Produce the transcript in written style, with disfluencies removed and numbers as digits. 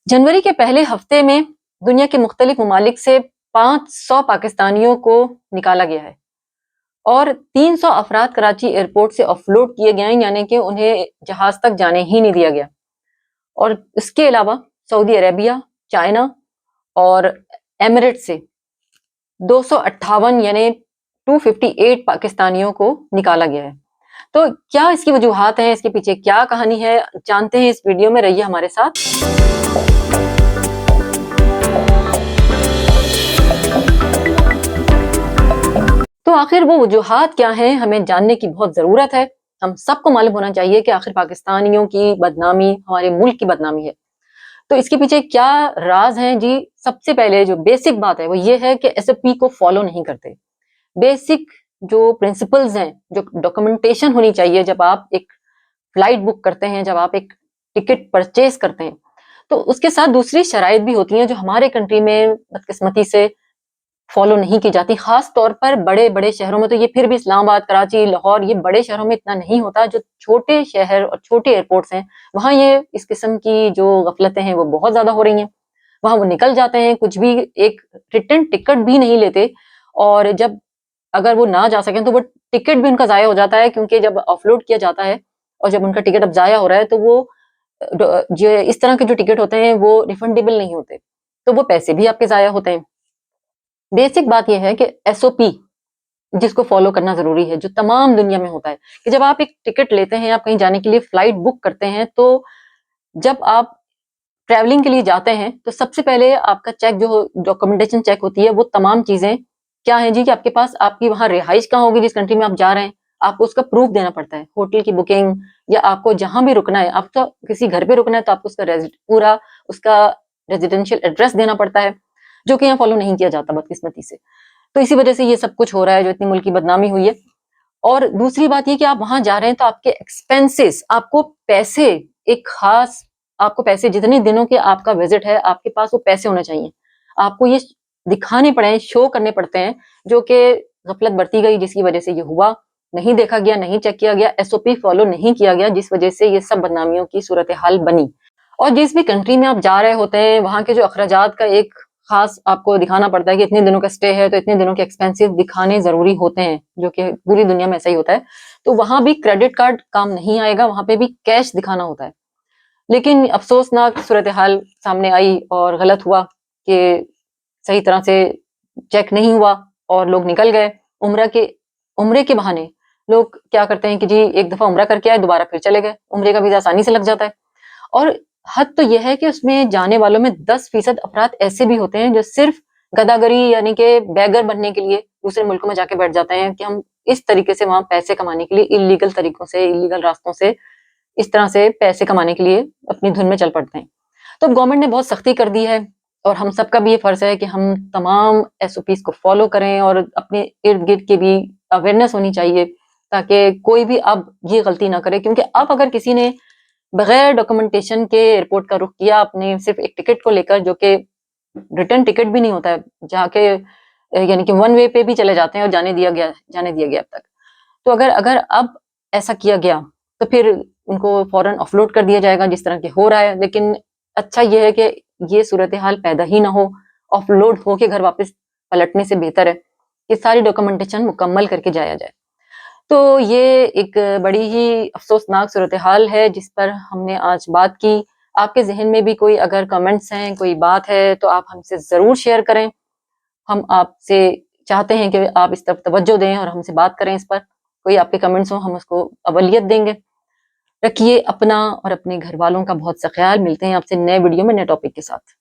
जनवरी के पहले हफ्ते में दुनिया के मुख्तलिफ ममालिक से 500 पाकिस्तानियों को निकाला गया है और 300 अफराद कराची एयरपोर्ट से ऑफलोड किए गए हैं, यानी कि उन्हें जहाज तक जाने ही नहीं दिया गया। और इसके अलावा सऊदी अरेबिया, चाइना और एमिरेट से 258 यानी 258 पाकिस्तानियों को निकाला गया है। तो क्या इसकी वजूहात हैं, इसके पीछे क्या कहानी है, जानते हैं इस वीडियो में, रहिए हमारे साथ। तो आखिर वो वजूहात क्या हैं, हमें जानने की बहुत ज़रूरत है। हम सबको मालूम होना चाहिए कि आखिर पाकिस्तानियों की बदनामी हमारे मुल्क की बदनामी है। तो इसके पीछे क्या राज हैं जी? सबसे पहले जो बेसिक बात है वो ये है कि एसओपी को फॉलो नहीं करते। बेसिक जो प्रिंसिपल्स हैं, जो डॉक्यूमेंटेशन होनी चाहिए जब आप एक फ्लाइट बुक करते हैं, जब आप एक टिकट परचेज करते हैं, तो उसके साथ दूसरी शराइत भी होती हैं जो हमारे कंट्री में बदकिस्मती से फॉलो नहीं की जाती। खास तौर पर बड़े बड़े शहरों में तो ये फिर भी इस्लामाबाद, कराची, लाहौर, ये बड़े शहरों में इतना नहीं होता। जो छोटे शहर और छोटे एयरपोर्ट्स हैं वहां ये इस किस्म की जो गफलतें हैं वो बहुत ज्यादा हो रही हैं। वहां वो निकल जाते हैं, कुछ भी एक रिटर्न टिकट भी नहीं लेते, और जब अगर वो ना जा सकें तो वो टिकट भी उनका जाया हो जाता है, क्योंकि जब ऑफलोड किया जाता है और जब उनका टिकट अब जाया हो रहा है तो वो जो इस तरह के जो टिकट होते हैं वो रिफंडेबल नहीं होते, तो वो पैसे भी आपके जाया होते हैं। बेसिक बात यह है कि एसओपी जिसको फॉलो करना जरूरी है, जो तमाम दुनिया में होता है, कि जब आप एक टिकट लेते हैं, आप कहीं जाने के लिए फ्लाइट बुक करते हैं, तो जब आप ट्रैवलिंग के लिए जाते हैं तो सबसे पहले आपका चेक, जो डॉक्यूमेंटेशन चेक होती है, वो तमाम चीजें क्या है जी, कि आपके पास आपकी वहां रिहाइश कहाँ होगी, जिस कंट्री में आप जा रहे हैं, आपको उसका प्रूफ देना पड़ता है। होटल की बुकिंग या आपको जहां भी रुकना है, आपको किसी घर पे रुकना है तो आपको उसका पूरा उसका रेजिडेंशियल एड्रेस देना पड़ता है, जो कि यहाँ फॉलो नहीं किया जाता बदकिस्मती से। तो इसी वजह से ये सब कुछ हो रहा है, जो इतनी मुल्क की बदनामी हुई है। और दूसरी बात ये कि आप वहां जा रहे हैं तो आपके एक्सपेंसेस, आपको पैसे, एक खास आपको पैसे, जितने दिनों के आपका विजिट है आपके पास वो पैसे होने चाहिए। आपको ये दिखाने पड़े, शो करने पड़ते हैं, जो कि गफलत बरती गई, जिसकी वजह से ये हुआ, नहीं देखा गया, नहीं चेक किया गया, एसओपी फॉलो नहीं किया गया, जिस वजह से ये सब बदनामियों की सूरत हाल बनी। और जिस भी कंट्री में आप जा रहे होते हैं वहां के जो अखराजात का एक खास आपको दिखाना पड़ता है कि इतने दिनों का स्टे है तो इतने दिनों के एक्सपेंसिव दिखाने जरूरी होते हैं, जो कि पूरी दुनिया में ऐसा ही होता है। तो वहां भी क्रेडिट कार्ड काम नहीं आएगा, वहां पे भी कैश दिखाना होता है। लेकिन अफसोसनाक सूरत हाल सामने आई और गलत हुआ कि सही तरह से चेक नहीं हुआ और लोग निकल गए। उम्रे के बहाने लोग क्या करते हैं कि जी एक दफा उम्रा करके आए, दोबारा फिर चले गए। उम्रे का वीजा आसानी से लग जाता है। और हद तो यह है कि उसमें जाने वालों में 10% अफराद ऐसे भी होते हैं जो सिर्फ गदागरी यानी कि बैगर बनने के लिए दूसरे मुल्कों में जाके बैठ जाते हैं, कि हम इस तरीके से वहां पैसे कमाने के लिए इलीगल तरीकों से, इलीगल रास्तों से, इस तरह से पैसे कमाने के लिए अपनी धुन में चल पड़ते हैं। तो गवर्नमेंट ने बहुत सख्ती कर दी है और हम सबका भी ये फर्ज है कि हम तमाम एसओपीज को फॉलो करें और अपने इर्द गिर्द की भी अवेयरनेस होनी चाहिए, ताकि कोई भी अब ये गलती ना करे। क्योंकि अब अगर किसी ने बगैर डॉक्यूमेंटेशन के एयरपोर्ट का रुख किया, अपने सिर्फ एक टिकट को लेकर, जो कि रिटर्न टिकट भी नहीं होता है, जाके यानी कि वन वे पे भी चले जाते हैं और जाने दिया गया अब तक। तो अगर अगर अब ऐसा किया गया तो फिर उनको फौरन ऑफलोड कर दिया जाएगा, जिस तरह के हो रहा है। लेकिन अच्छा ये है कि ये सूरत हाल पैदा ही ना हो, ऑफलोड होके घर वापस पलटने से बेहतर है कि सारी डॉक्यूमेंटेशन मुकम्मल करके जाया जाए। तो ये एक बड़ी ही अफसोसनाक सूरत हाल है जिस पर हमने आज बात की। आपके जहन में भी कोई अगर कमेंट्स हैं, कोई बात है, तो आप हमसे ज़रूर शेयर करें। हम आपसे चाहते हैं कि आप इस तरफ तवज्जो दें और हमसे बात करें इस पर। कोई आपके कमेंट्स हो, हम उसको अवलियत देंगे। रखिए अपना और अपने घर वालों का बहुत सा ख्याल। मिलते हैं आपसे नए वीडियो में नए टॉपिक के साथ।